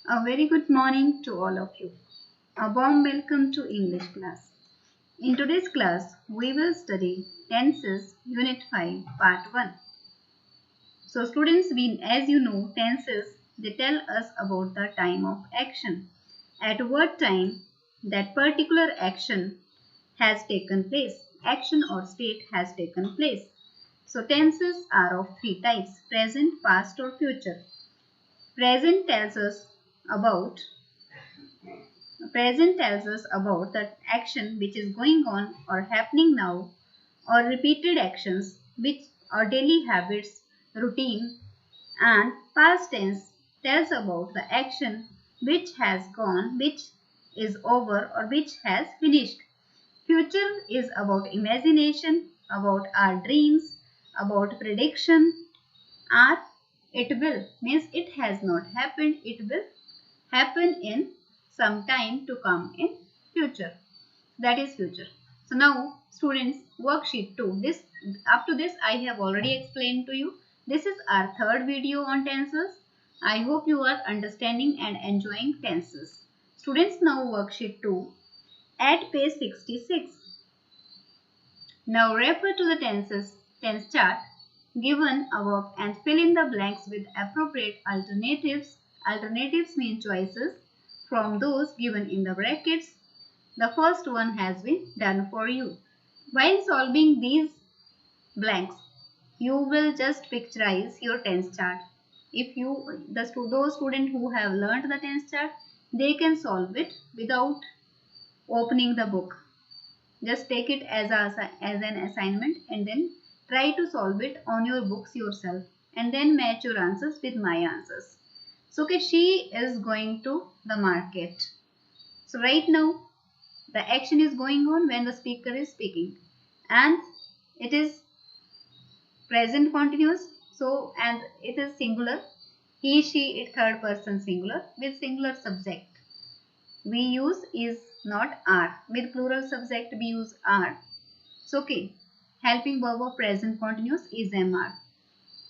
A very good morning to all of you. A warm welcome to English class. In today's class, we will study tenses, Unit 5, Part 1. So students, as you know, tenses, they tell us about the time of action. At what time that particular action has taken place. Action or state has taken place. So tenses are of three types: present, past or future. Present tells us about Present tells us about the action which is going on or happening now, or repeated actions which are daily habits, routine. And past tense tells about the action which has gone, which is over, or which has finished. Future is about imagination, about our dreams, about prediction. Or it will means it has not happened, it will happen in some time to come in future. That is future. So now students, worksheet 2. This up to this I have already explained to you. This is our third video on tenses. I hope you are understanding and enjoying tenses. Students, now worksheet 2 at page 66. Now refer to the tense chart given above and fill in the blanks with appropriate alternatives. Alternatives mean choices from those given in the brackets. The first one has been done for you. While solving these blanks, you will just picturize your tense chart. If those students who have learned the tense chart, they can solve it without opening the book. Just take it as an assignment and then try to solve it on your books yourself and then match your answers with my answers. So okay, she is going to the market. So right now the action is going on when the speaker is speaking and it is present continuous. So and it is singular. He, she, it third person singular with singular subject. We use is not are. With plural subject we use are. So okay, helping verb of present continuous is MR.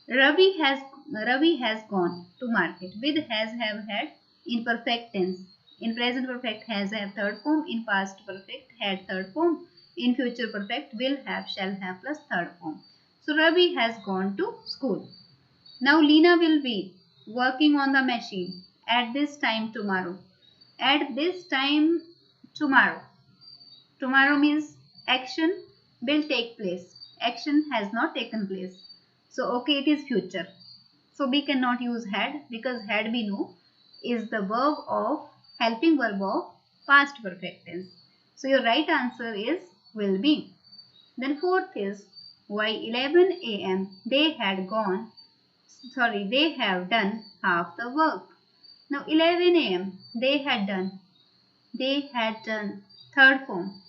Ravi has gone to market. With has, have, had in perfect tense. In present perfect has, have third form. In past perfect had third form. In future perfect will have, shall have plus third form. So Ravi has gone to school. Now Lina will be working on the machine at this time tomorrow. At this time tomorrow. Tomorrow means action will take place. Action has not taken place. So okay, it is future. So we cannot use had because had we know is the verb of helping verb of past perfect tense. So your right answer is will be. Then fourth is by 11 a.m. they have done half the work. Now 11 a.m. they had done third form.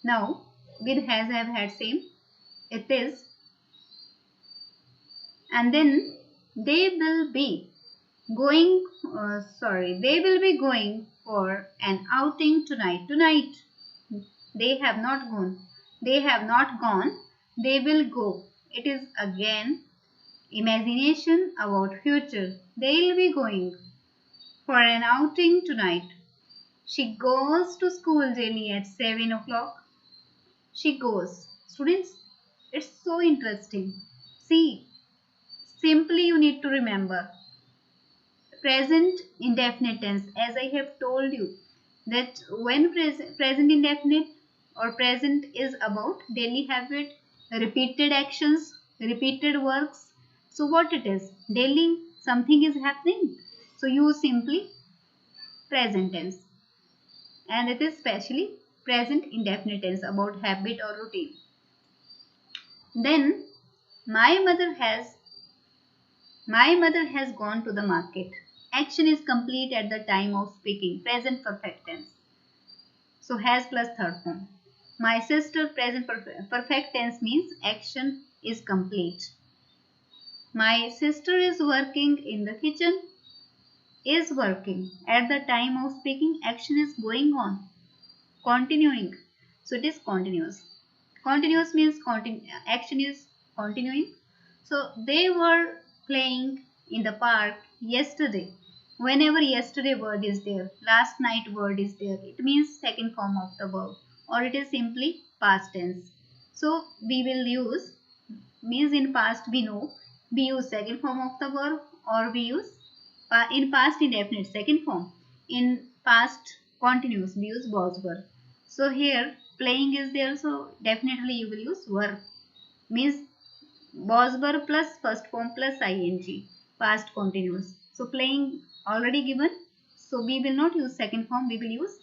Now with has, have, had same. It is, and then they will be going for an outing tonight. They have not gone, they will go. It is again imagination about future. They will be going for an outing tonight. She goes to school daily at 7 o'clock. She goes. Students, it's so interesting. See, simply you need to remember present indefinite tense, as I have told you that when present indefinite or present is about daily habit, repeated actions, repeated works. So what it is? Daily something is happening. So use simply present tense. And it is specially present indefinite tense about habit or routine. Then my mother has gone to the market. Action is complete at the time of speaking. Present perfect tense. So has plus third form. My sister, present perfect tense means action is complete. My sister is working in the kitchen. Is working. At the time of speaking, action is going on. Continuing. So it is continuous. Continuous means action is continuing. So they were playing in the park yesterday. Whenever yesterday word is there, last night word is there, it means second form of the verb, or it is simply past tense. So we will use, means in past we know, we use second form of the verb, or we use in past indefinite second form, in past continuous we use was verb. So here playing is there, so definitely you will use verb, means was verb plus first form plus ing, past continuous. So playing already given, so we will not use second form, we will use,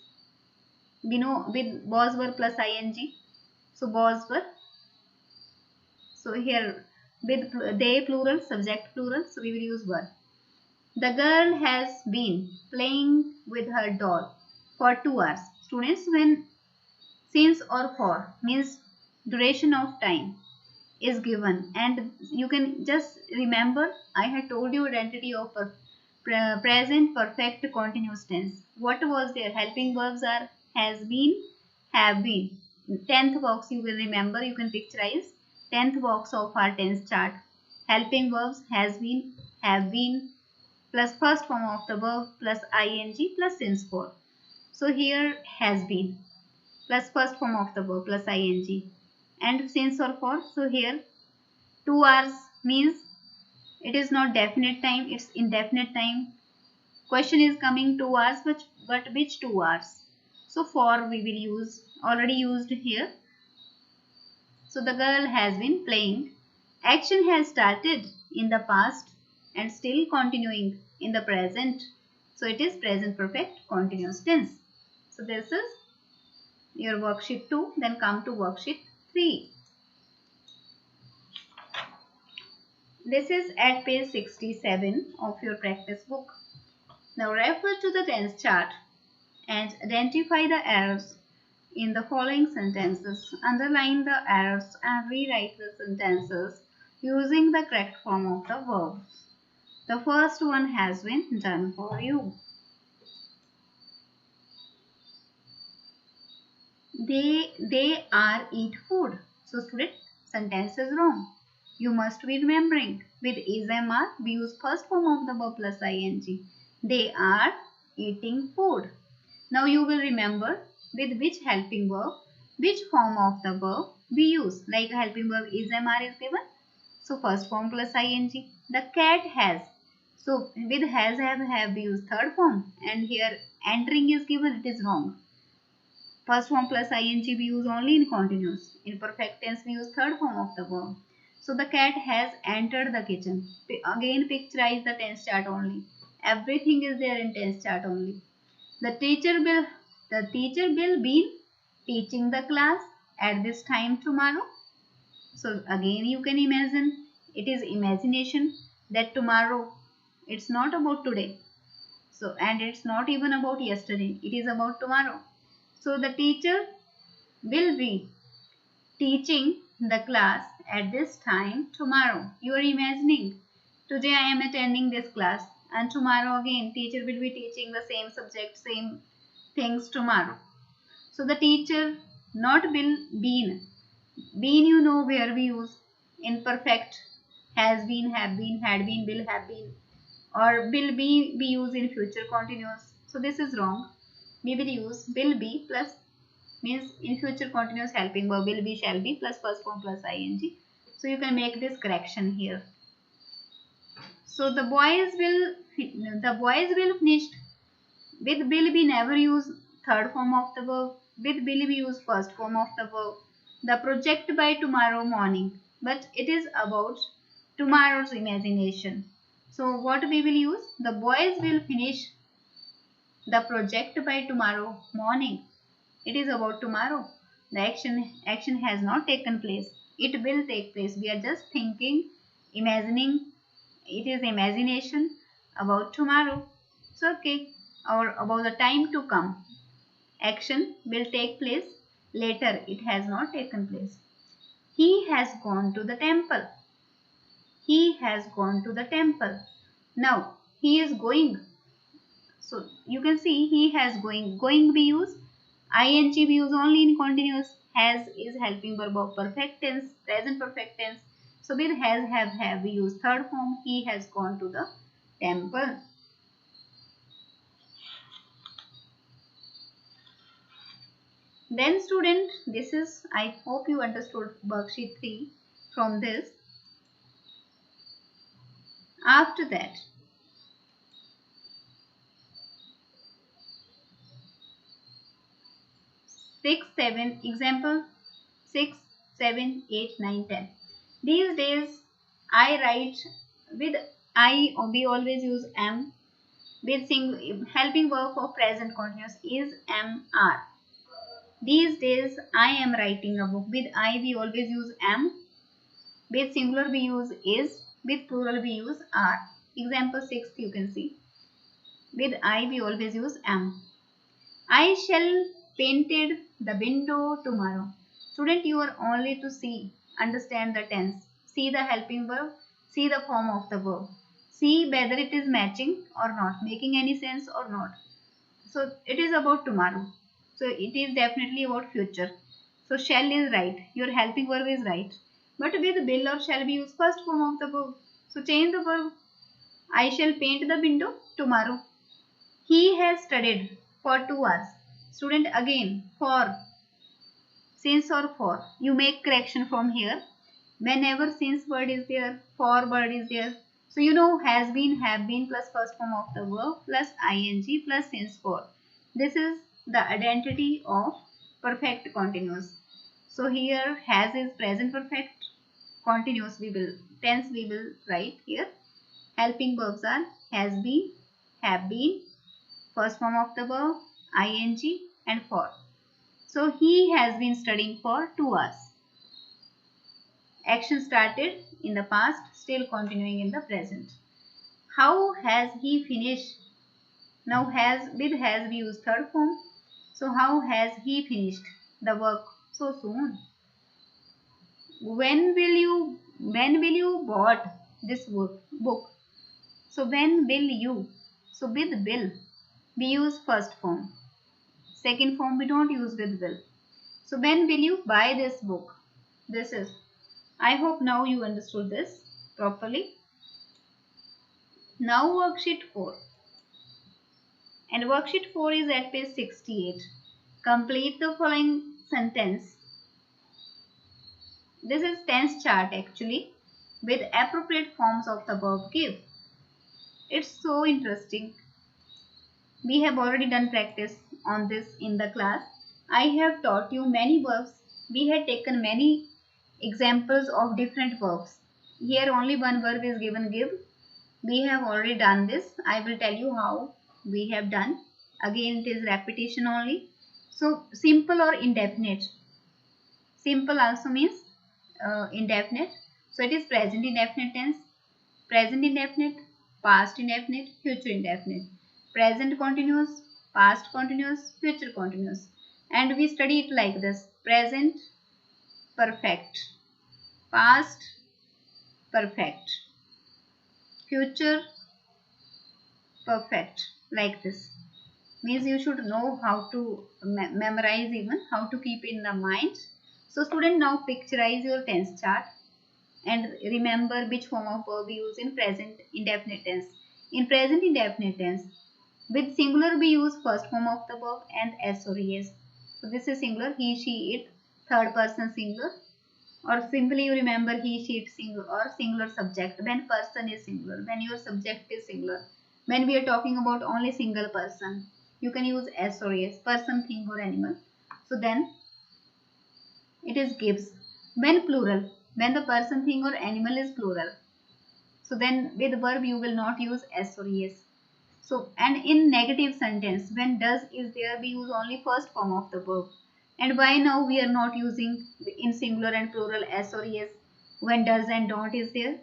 we know, with was verb plus ing, so was verb. So here with they plural, subject plural, so we will use verb. The girl has been playing with her doll for 2 hours. Students, when since or for means duration of time is given, and you can just remember, I had told you identity of present perfect continuous tense. What was their helping verbs are has been, have been. 10th box you will remember, you can picturize 10th box of our tense chart. Helping verbs has been, have been, plus first form of the verb plus ing plus since for. So here has been plus first form of the verb plus ing and since or for. So here 2 hours means it is not definite time, it's indefinite time. Question is coming 2 hours, but which 2 hours? So for we will use, already used here. So the girl has been playing. Action has started in the past and still continuing in the present. So it is present perfect continuous tense. So this is your worksheet 2. Then come to worksheet 3. This is at page 67 of your practice book. Now refer to the tense chart and identify the errors in the following sentences. Underline the errors and rewrite the sentences using the correct form of the verbs. The first one has been done for you. They are eat food. So student, sentence is wrong. You must be remembering, with is am are we use first form of the verb plus ing. They are eating food. Now you will remember with which helping verb, which form of the verb we use. Like helping verb is am are is given, so first form plus ing. The cat has, so with has have we use third form, and here entering is given, it is wrong. First form plus ing we use only in continuous. In perfect tense we use third form of the verb. So the cat has entered the kitchen. Again picturize the tense chart only. Everything is there in tense chart only. The teacher will be teaching the class at this time tomorrow. So again you can imagine, it is imagination that tomorrow, it's not about today. So and it's not even about yesterday, it is about tomorrow. So the teacher will be teaching the class at this time tomorrow. You are imagining, today I am attending this class and tomorrow again teacher will be teaching the same subject, same things tomorrow. So the teacher, not will, been. Been you know where we use in perfect, has been, have been, had been, will have been, or will be we use in future continuous. So this is wrong. We will use will be plus, means in future continuous helping verb will be, shall be plus first form plus ing. So you can make this correction here. So the boys will finished. With will be never use third form of the verb. With will be use first form of the verb. The project by tomorrow morning, but it is about tomorrow's imagination. So what we will use? The boys will finish the project by tomorrow morning. It is about tomorrow. The action has not taken place. It will take place. We are just thinking, imagining. It is imagination about tomorrow. So okay, or about the time to come. Action will take place later. It has not taken place. He has gone to the temple. He has gone to the temple. Now he is going. So you can see he has going. Going we use. Ing we use only in continuous. Has is helping verb of perfect tense, present perfect tense. So with has, have we use third form. He has gone to the temple. Then student, this is, I hope you understood worksheet 3 from this. After that, 6, 7, example 6, 7, 8, 9, 10. These days I write with I, we always use am. With helping verb for present continuous is MR. These days I am writing a book. With I we always use am. With singular we use is. With plural we use are. Example 6 you can see. With I we always use am. I shall painted the window tomorrow. Student, you are only to see, understand the tense. See the helping verb, see the form of the verb. See whether it is matching or not, making any sense or not. So it is about tomorrow. So it is definitely about future. So shall is right. Your helping verb is right. But with will or shall we use first form of the verb. So change the verb. I shall paint the window tomorrow. He has studied for 2 hours. Student, again for, since or for. You make correction from here. Whenever since word is there, for word is there. So you know has been, have been plus first form of the verb plus ing plus since for. This is the identity of perfect continuous. So here has is present perfect, continuous we will, tense we will write here. Helping verbs are has been, have been, first form of the verb, ing and for. So he has been studying for 2 hours. Action started in the past, still continuing in the present. How has he finished? Now has, with has we use third form. So how has he finished the work so soon? When will you bought this book? So when will you? So with will we use first form. Second form we don't use with will. So when will you buy this book? This is. I hope now you understood this properly. Now worksheet 4. And worksheet 4 is at page 68. Complete the following sentence. This is tense chart actually with appropriate forms of the verb give. It's so interesting. We have already done practice on this in the class. I have taught you many verbs. We had taken many examples of different verbs. Here only one verb is given give. We have already done this. I will tell you how we have done. Again it is repetition only. So simple or indefinite. Simple also means indefinite. So it is present indefinite tense, present indefinite, past indefinite, future indefinite, present continuous, past continuous, future continuous. And we study it like this: present perfect, past perfect, future perfect, like this. Means you should know how to memorize, even how to keep in the mind. So student, now picturize your tense chart and remember which form of verb we use in present indefinite tense. In present indefinite tense, with singular we use first form of the verb and s or es. So this is singular, he, she, it, third person singular, or simply you remember he, she, it singular, or singular subject when person is singular, when your subject is singular. When we are talking about only single person, you can use s or es, person, thing or animal. So then it is gives. When plural, when the person, thing or animal is plural, so then with verb you will not use s or es. So, and in negative sentence, when does is there, we use only first form of the verb. And why now we are not using in singular and plural s or es when does and don't is there?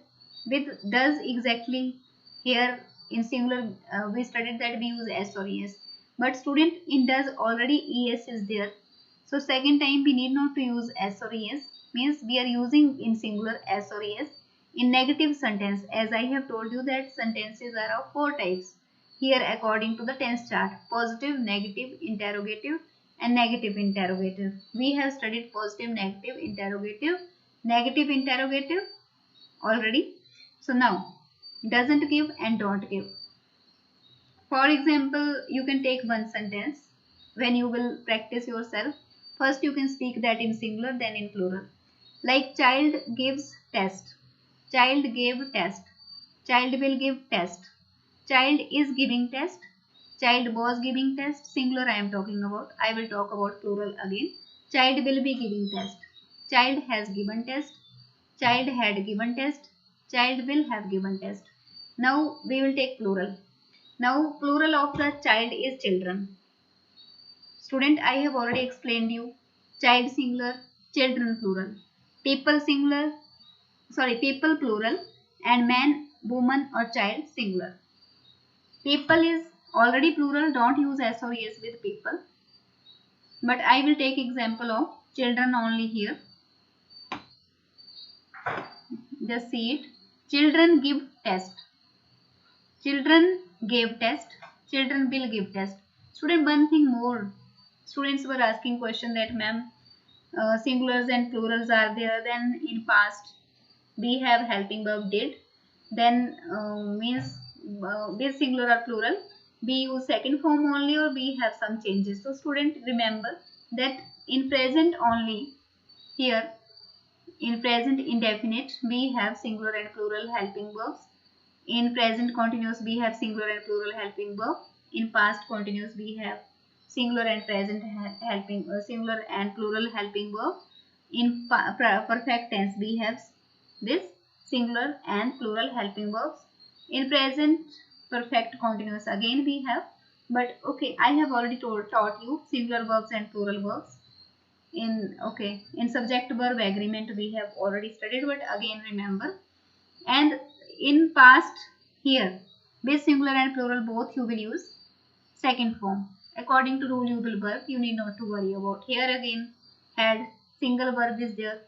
With does exactly, here in singular we studied that we use s or es. But student, in does already es is there. So second time we need not to use s or es, means we are using in singular s or es. In negative sentence, as I have told you that sentences are of 4 types. Here according to the tense chart: positive, negative, interrogative and negative interrogative. We have studied positive, negative interrogative already. So now doesn't give and don't give. For example, you can take one sentence when you will practice yourself. First you can speak that in singular, then in plural. Like child gives test. Child gave test. Child will give test. Child is giving test. Child was giving test. Singular I am talking about. I will talk about plural again. Child will be giving test. Child has given test. Child had given test. Child will have given test. Now we will take plural. Now plural of the child is children. Student, I have already explained you. Child singular, children plural. People singular, people plural, and man, woman or child singular. People is already plural, don't use S or ES with people. But I will take example of children only here. Just see it. Children give test. Children gave test. Children will give test. Student, one thing more. Students were asking question that ma'am, singulars and plurals are there, then in past we have helping verb did, then means with singular or plural we use second form only, or we have some changes. So student, remember that in present only, here in present indefinite we have singular and plural helping verbs. In present continuous we have singular and plural helping verb. In past continuous we have singular and present helping singular and plural helping verb. In perfect tense we have this singular and plural helping verbs. In present perfect continuous again we have, but okay, I have already taught you singular verbs and plural verbs. In subject verb agreement we have already studied, but again remember. And in past, here with singular and plural both you will use second form. According to rule you will work, you need not to worry about. Here again had single verb is there.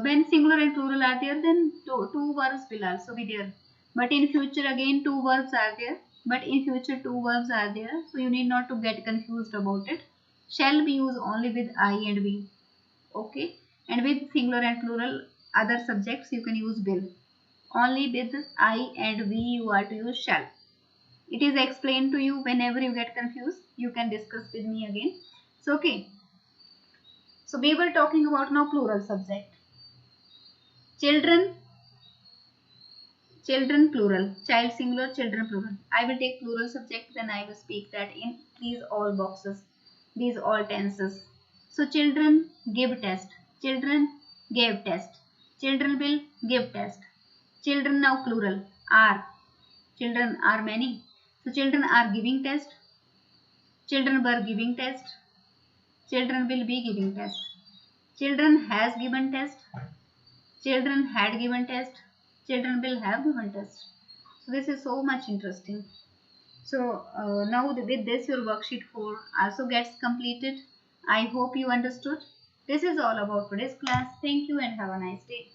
When singular and plural are there, then two verbs will also be there. But in future again two verbs are there. So you need not to get confused about it. Shall be used only with I and we. Okay. And with singular and plural other subjects you can use will. Only with I and we you are to use shall. It is explained to you. Whenever you get confused, you can discuss with me again. So okay. So we were talking about now plural subject. Children plural. Child singular, children plural. I will take plural subject, then I will speak that in these all boxes, these all tenses. So children give test. Children gave test. Children will give test. Children now plural are. Children are many. So children are giving test. Children were giving test. Children will be giving test. Children has given test. Children had given test. Children will have given test. So this is so much interesting. So now with this your worksheet 4 also gets completed. I hope you understood. This is all about today's class. Thank you and have a nice day.